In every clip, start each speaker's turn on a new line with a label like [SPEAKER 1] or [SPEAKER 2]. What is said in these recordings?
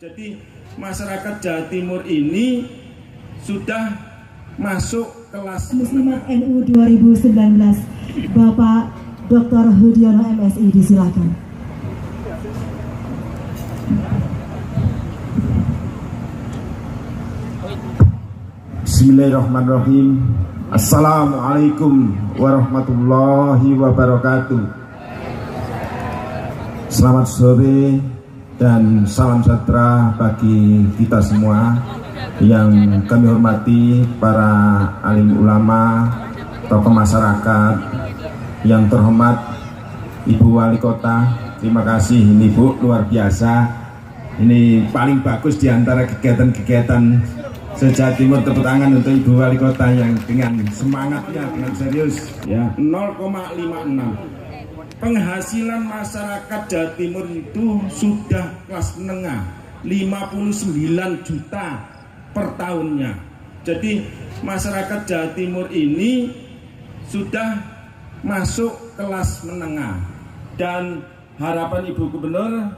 [SPEAKER 1] Jadi masyarakat Jawa Timur ini sudah masuk kelas
[SPEAKER 2] Muslimat NU 2019, Bapak Dr. Hudiono MSI, disilakan.
[SPEAKER 3] Bismillahirrahmanirrahim. Assalamualaikum warahmatullahi wabarakatuh. Selamat sore dan salam sejahtera bagi kita semua yang kami hormati, para alim ulama, tokoh masyarakat, yang terhormat Ibu Wali Kota. Terima kasih, ini Bu, luar biasa. Ini paling bagus di antara kegiatan-kegiatan se-Jawa Timur. Tepuk tangan untuk Ibu Wali Kota yang dengan semangatnya, dengan serius ya. 0,56. Penghasilan masyarakat Jawa Timur itu sudah kelas menengah, 59 juta per tahunnya. Jadi masyarakat Jawa Timur ini sudah masuk kelas menengah, dan harapan Ibu Gubernur,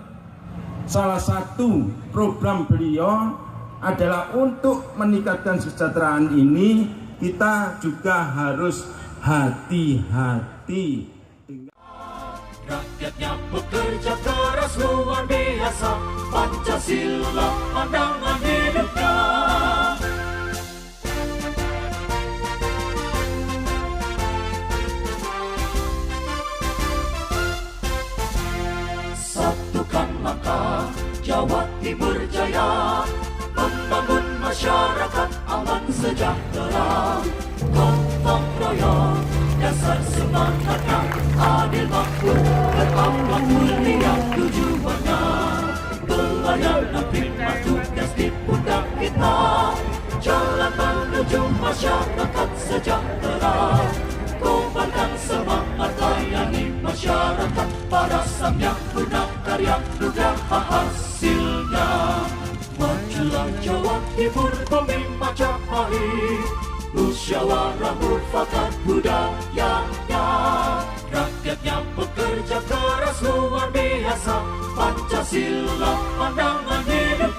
[SPEAKER 3] salah satu program beliau adalah untuk meningkatkan kesejahteraan ini. Kita juga harus hati-hati.
[SPEAKER 4] Rakyatnya bekerja keras luar biasa, Pancasila pandangan hidupnya. Satukan langkah Jawa Timur jaya, membangun masyarakat aman sejahtera. Gotong royong dasar semangatnya, adil makmur berakhlak mulia tujuannya. Pelayanan khidmat tugas di pundak kita, jalan menuju masyarakat sejahtera. Kobarkan semangat layani masyarakat, pada sang yang purna karya juga hasilnya. Majulah Jawa Timur bumi Majapahit, musyawarah mufakat budayanya. Rakyatnya bekerja keras luar biasa, Pancasila pandangan hidup.